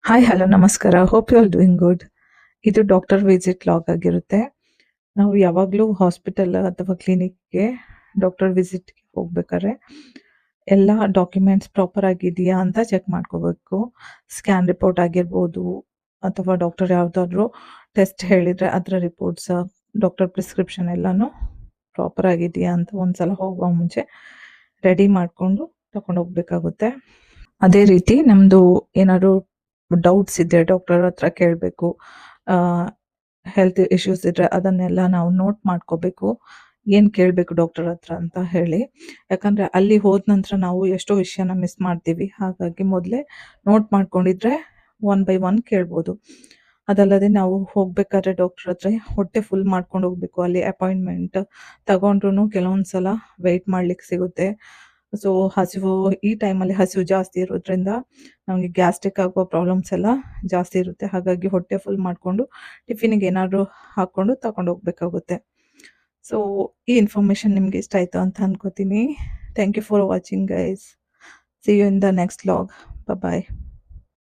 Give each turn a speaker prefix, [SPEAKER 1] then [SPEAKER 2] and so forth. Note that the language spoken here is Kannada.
[SPEAKER 1] ಹಾಯ್ ಹಲೋ ನಮಸ್ಕಾರ. Hope you all doing good. ಇದು ಡಾಕ್ಟರ್ ವಿಸಿಟ್ ಲಾಗ್ ಆಗಿರುತ್ತೆ. ನಾವು ಯಾವಾಗಲೂ ಹಾಸ್ಪಿಟಲ್ ಅಥವಾ ಕ್ಲಿನಿಕ್ಗೆ ಡಾಕ್ಟರ್ ವಿಸಿಟ್ಗೆ ಹೋಗ್ಬೇಕಾದ್ರೆ ಎಲ್ಲ ಡಾಕ್ಯುಮೆಂಟ್ಸ್ ಪ್ರಾಪರ್ ಆಗಿದೆಯಾ ಅಂತ ಚೆಕ್ ಮಾಡ್ಕೋಬೇಕು. ಸ್ಕ್ಯಾನ್ ರಿಪೋರ್ಟ್ ಆಗಿರ್ಬೋದು ಅಥವಾ ಡಾಕ್ಟರ್ ಯಾವುದಾದ್ರೂ ಟೆಸ್ಟ್ ಹೇಳಿದರೆ ಅದರ ರಿಪೋರ್ಟ್ಸ್, ಡಾಕ್ಟರ್ ಪ್ರಿಸ್ಕ್ರಿಪ್ಷನ್ ಎಲ್ಲನೂ ಪ್ರಾಪರ್ ಆಗಿದೆಯಾ ಅಂತ ಒಂದ್ಸಲ ಹೋಗುವ ಮುಂಚೆ ರೆಡಿ ಮಾಡಿಕೊಂಡು ತಗೊಂಡು ಹೋಗ್ಬೇಕಾಗುತ್ತೆ. ಅದೇ ರೀತಿ ನಮ್ಮದು ಏನಾದ್ರು ಡೌಟ್ಸ್ ಇದ್ದರೆ ಡಾಕ್ಟರ್ ಹತ್ರ ಕೇಳಬೇಕು. ಹೆಲ್ತ್ ಇಶ್ಯೂಸ್ ಇದ್ದರೆ ಅದನ್ನೆಲ್ಲ ನಾವು ನೋಟ್ ಮಾಡ್ಕೋಬೇಕು. ಏನು ಕೇಳಬೇಕು ಡಾಕ್ಟರ್ ಹತ್ರ ಅಂತ ಹೇಳಿ. ಯಾಕಂದರೆ ಅಲ್ಲಿ ಹೋದ ನಂತರ ನಾವು ಎಷ್ಟೋ ವಿಷಯನ ಮಿಸ್ ಮಾಡ್ತೀವಿ. ಹಾಗಾಗಿ ಮೊದಲೇ ನೋಟ್ ಮಾಡ್ಕೊಂಡಿದ್ರೆ ಒನ್ ಬೈ ಒನ್ ಕೇಳ್ಬೋದು. ಅದಲ್ಲದೆ ನಾವು ಹೋಗ್ಬೇಕಾದ್ರೆ ಡಾಕ್ಟರ್ ಹತ್ರ ಹೊಟ್ಟೆ ಫುಲ್ ಮಾಡ್ಕೊಂಡು ಹೋಗ್ಬೇಕು. ಅಲ್ಲಿ ಅಪಾಯಿಂಟ್ಮೆಂಟ್ ತಗೊಂಡ್ರು ಕೆಲವೊಂದು ಸಲ ವೆಯ್ಟ್ ಮಾಡ್ಲಿಕ್ಕೆ ಸಿಗುತ್ತೆ. ಸೊ ಹಸಿವು ಈ ಟೈಮಲ್ಲಿ ಹಸಿವು ಜಾಸ್ತಿ ಇರೋದ್ರಿಂದ ನಮಗೆ ಗ್ಯಾಸ್ಟ್ರಿಕ್ ಆಗೋ ಪ್ರಾಬ್ಲಮ್ಸ್ ಎಲ್ಲ ಜಾಸ್ತಿ ಇರುತ್ತೆ. ಹಾಗಾಗಿ ಹೊಟ್ಟೆ ಫುಲ್ ಮಾಡಿಕೊಂಡು ಟಿಫಿನಿಗೆ ಏನಾದರೂ ಹಾಕ್ಕೊಂಡು ತಗೊಂಡು ಹೋಗ್ಬೇಕಾಗುತ್ತೆ. ಸೊ ಈ ಇನ್ಫಾರ್ಮೇಷನ್ ನಿಮಗೆ ಇಷ್ಟ ಆಯಿತು ಅಂತ ಅನ್ಕೋತೀನಿ. Thank you for watching guys. See you in the next vlog. Bye.